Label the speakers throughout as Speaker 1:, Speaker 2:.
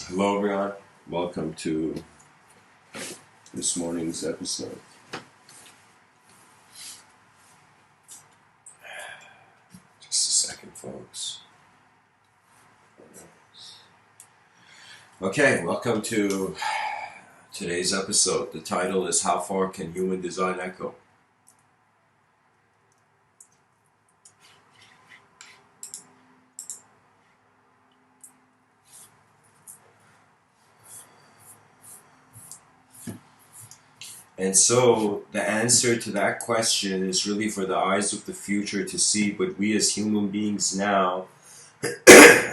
Speaker 1: Hello, everyone. Welcome to this morning's episode. Just a second, folks. Okay, welcome to today's episode. The title is How Far Can Human Design Echo? And so the answer to that question is really for the eyes of the future to see, but we as human beings now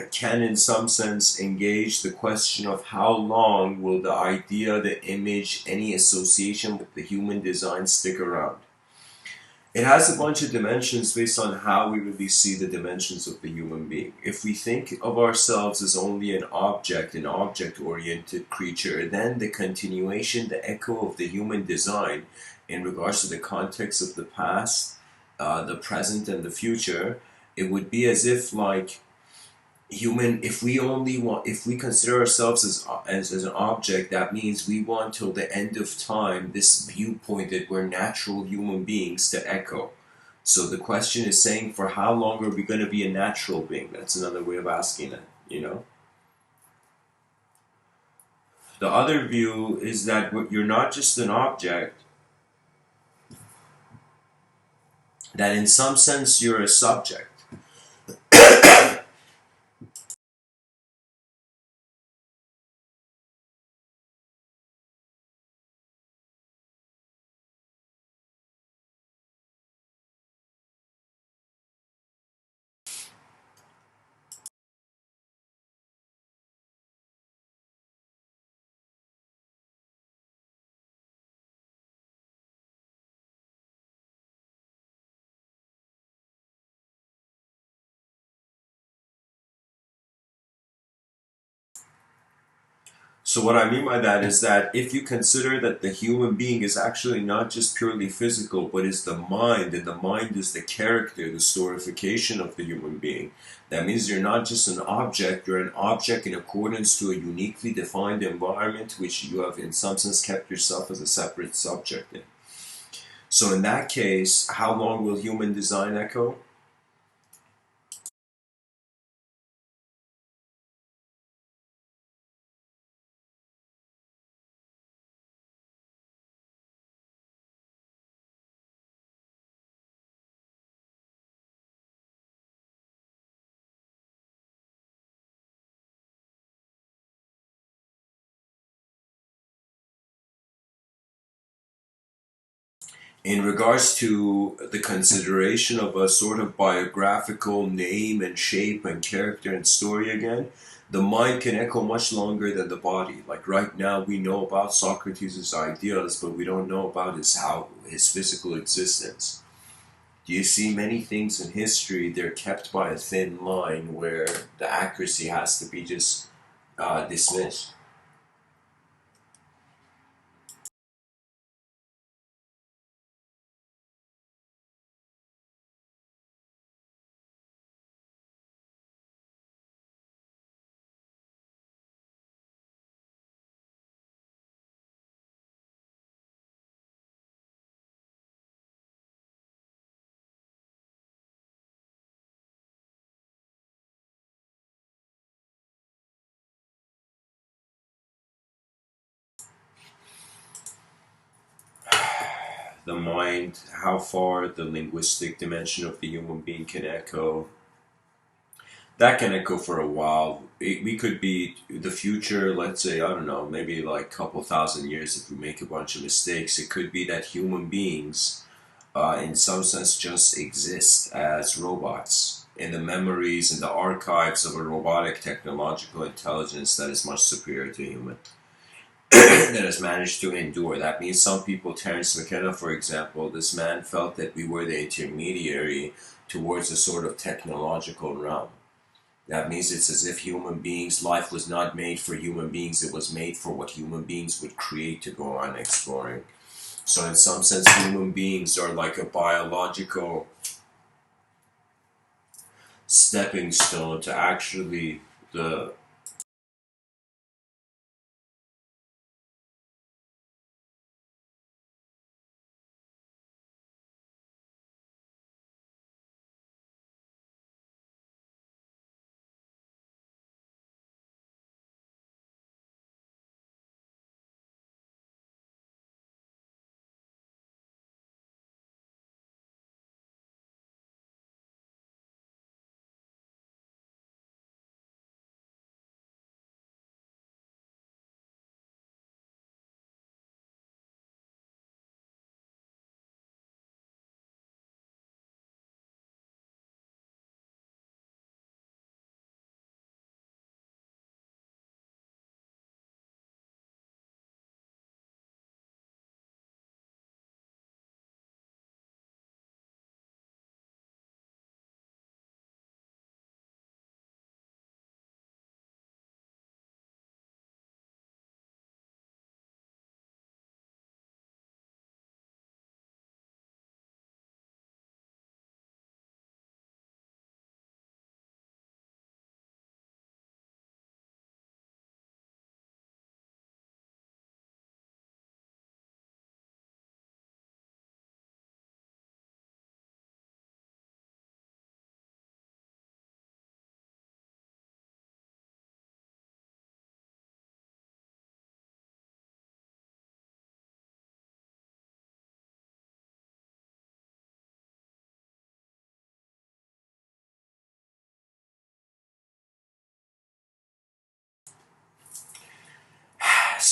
Speaker 1: can in some sense engage the question of how long will the idea, the image, any association with the human design stick around. It has a bunch of dimensions based on how we really see the dimensions of the human being. If we think of ourselves as only an object-oriented creature, then the continuation, the echo of the human design in regards to the context of the past, the present, and the future, it would be as if like if we consider ourselves as an object, that means we want till the end of time this viewpoint that we're natural human beings to echo. So the question is saying, for how long are we going to be a natural being? That's another way of asking it. The other view is that you're not just an object, that in some sense you're a subject. So what I mean by that is that if you consider that the human being is actually not just purely physical, but is the mind, and the mind is the character, the storification of the human being, that means you're not just an object, you're an object in accordance to a uniquely defined environment which you have in some sense kept yourself as a separate subject in. So in that case, how long will human design echo? In regards to the consideration of a sort of biographical name and shape and character and story again, the mind can echo much longer than the body. Like right now, we know about Socrates' ideas, but we don't know about his physical existence. Do you see many things in history? They're kept by a thin line where the accuracy has to be just dismissed. The mind, how far the linguistic dimension of the human being can echo. That can echo for a while. We could be the future, let's say, I don't know, maybe like a couple thousand years if we make a bunch of mistakes. It could be that human beings, in some sense, just exist as robots in the memories and the archives of a robotic technological intelligence that is much superior to human. That has managed to endure. That means some people, Terence McKenna, for example, this man felt that we were the intermediary towards a sort of technological realm. That means it's as if human beings, life was not made for human beings, it was made for what human beings would create to go on exploring. So, in some sense, human beings are like a biological stepping stone to actually the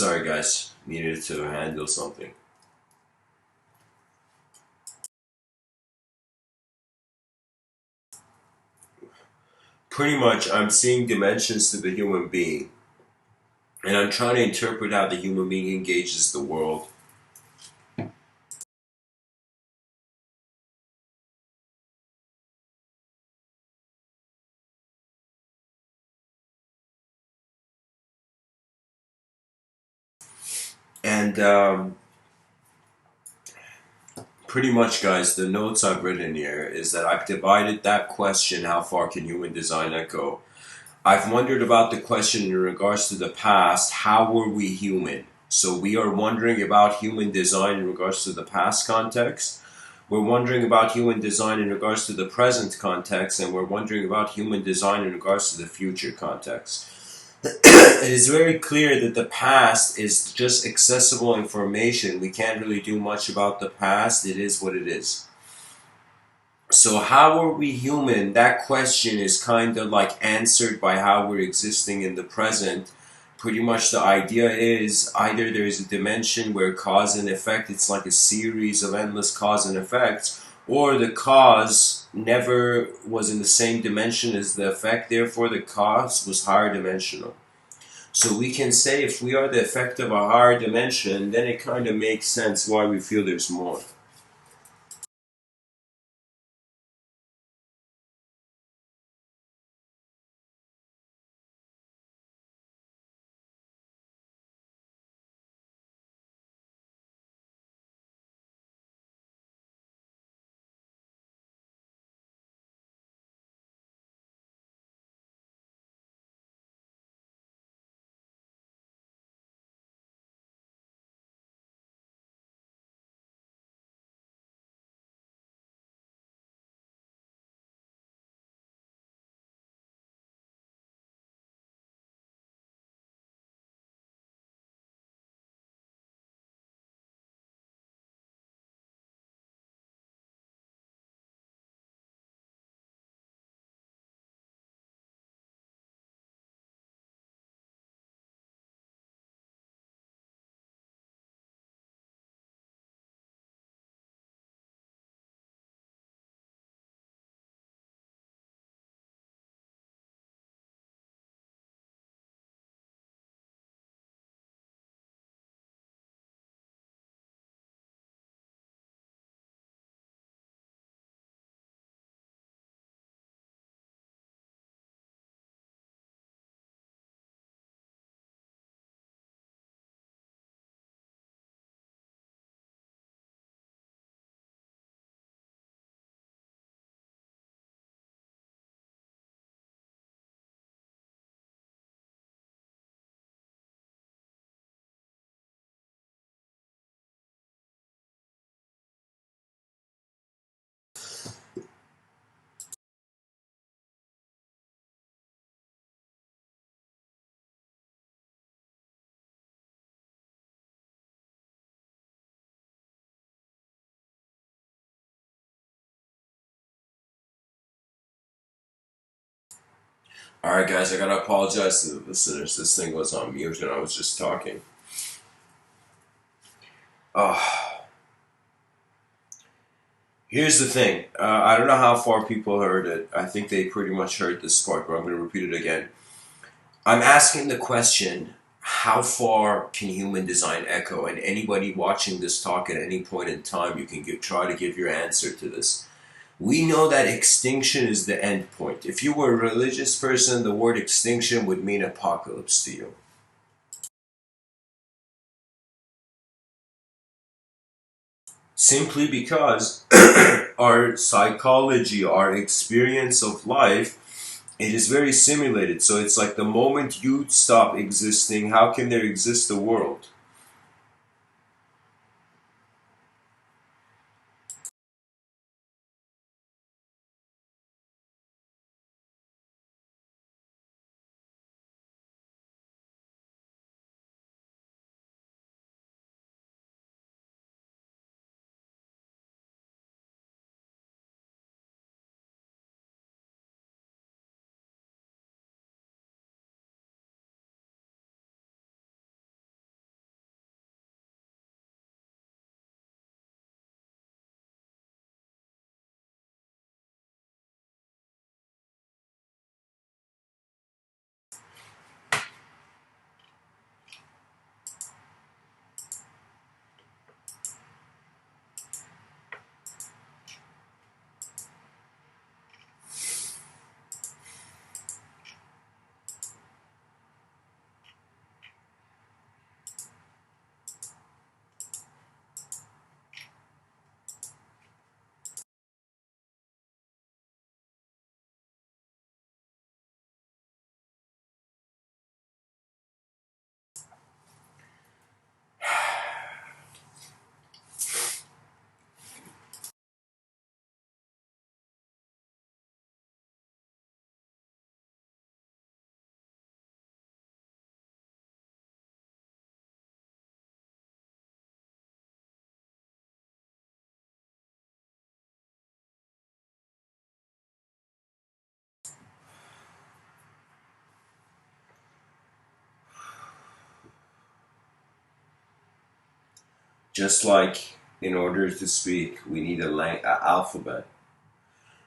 Speaker 1: Sorry, guys. Needed to handle something. Pretty much, I'm seeing dimensions to the human being, and I'm trying to interpret how the human being engages the world. And pretty much, guys, the notes I've written here is that I've divided that question, how far can human design go? I've wondered about the question in regards to the past, how were we human? So we are wondering about human design in regards to the past context. We're wondering about human design in regards to the present context, and we're wondering about human design in regards to the future context. It is very clear that the past is just accessible information. We can't really do much about the past. It is what it is. So, how are we human? That question is kind of like answered by how we're existing in the present. Pretty much the idea is either there's a dimension where cause and effect, it's like a series of endless cause and effects, or the cause never was in the same dimension as the effect, therefore the cause was higher dimensional. So we can say if we are the effect of a higher dimension, then it kind of makes sense why we feel there's more. Alright, guys, I gotta apologize to the listeners. This thing was on mute and I was just talking. Uh, Here's the thing. I don't know how far people heard it. I think they pretty much heard this part, but I'm going to repeat it again. I'm asking the question, how far can human design echo? And anybody watching this talk at any point in time, you can try to give your answer to this. We know that extinction is the end point. If you were a religious person, the word extinction would mean apocalypse to you. Simply because our psychology, our experience of life, it is very simulated. So it's like the moment you stop existing, how can there exist a world? Just like in order to speak, we need a alphabet.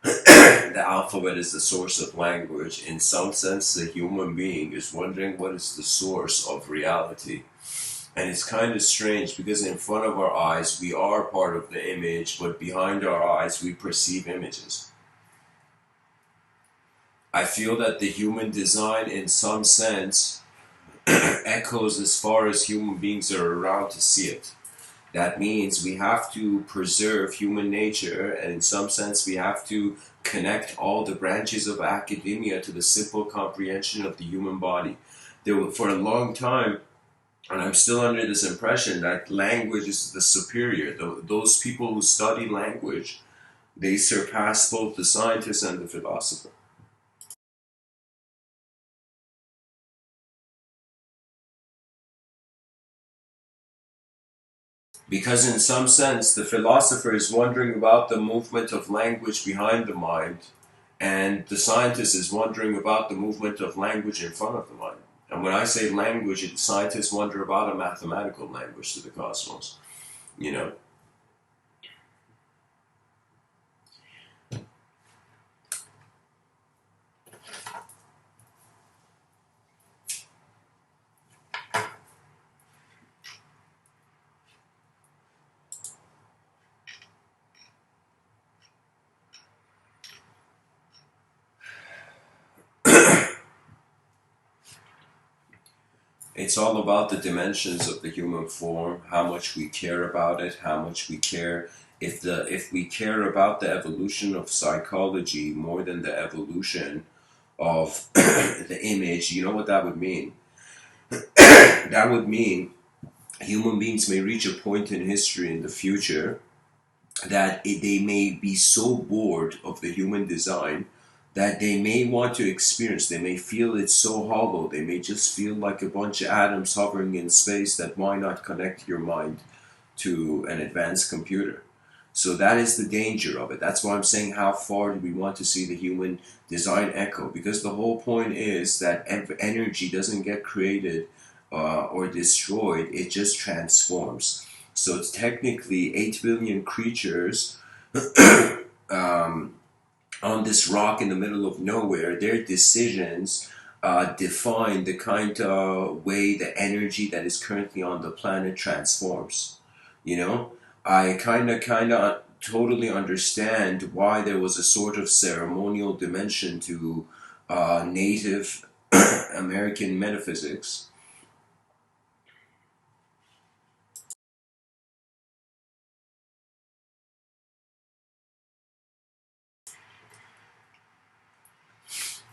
Speaker 1: The alphabet is the source of language. In some sense, the human being is wondering what is the source of reality. And it's kind of strange because in front of our eyes, we are part of the image, but behind our eyes, we perceive images. I feel that the human design, in some sense, echoes as far as human beings are around to see it. That means we have to preserve human nature, and in some sense, we have to connect all the branches of academia to the simple comprehension of the human body. For a long time, and I'm still under this impression that language is the superior. Those people who study language, they surpass both the scientist and the philosopher. Because in some sense, the philosopher is wondering about the movement of language behind the mind, and the scientist is wondering about the movement of language in front of the mind. And when I say language, scientists wonder about a mathematical language to the cosmos. You know, it's all about the dimensions of the human form, how much we care about it, how much we care. If we care about the evolution of psychology more than the evolution of the image, you know what that would mean? That would mean human beings may reach a point in history in the future that they may be so bored of the human design that they may want to experience, they may feel it's so hollow, they may just feel like a bunch of atoms hovering in space, that why not connect your mind to an advanced computer? So that is the danger of it. That's why I'm saying, how far do we want to see the human design echo? Because the whole point is that energy doesn't get created or destroyed, it just transforms. So it's technically 8 billion creatures um, on this rock in the middle of nowhere. Their decisions define the kind of way the energy that is currently on the planet transforms. You know, I kind of totally understand why there was a sort of ceremonial dimension to Native American metaphysics.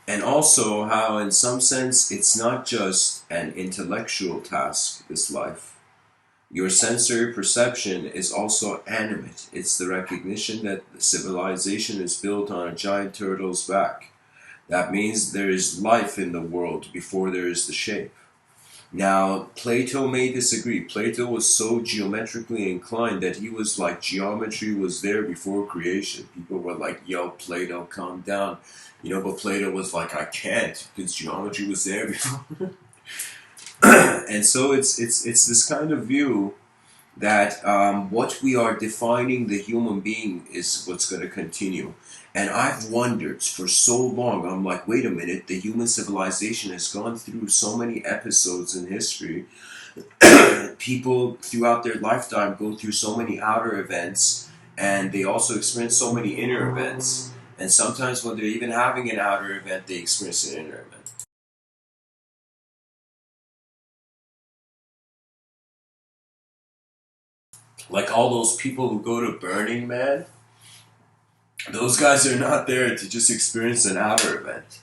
Speaker 1: And also how, in some sense, it's not just an intellectual task, this life. Your sensory perception is also animate. It's the recognition that the civilization is built on a giant turtle's back. That means there is life in the world before there is the shape. Now, Plato may disagree. Plato was so geometrically inclined that he was like, geometry was there before creation. People were like, yo, Plato, calm down. But Plato was like, I can't, because geometry was there before. And so it's this kind of view that what we are defining the human being is what's going to continue. And I've wondered for so long, I'm like, wait a minute, the human civilization has gone through so many episodes in history. People throughout their lifetime go through so many outer events, and they also experience so many inner events. And sometimes when they're even having an outer event, they experience an inner event. Like all those people who go to Burning Man, those guys are not there to just experience an outer event.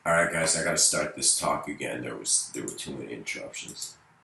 Speaker 1: All right, guys, I gotta start this talk again. There were too many interruptions.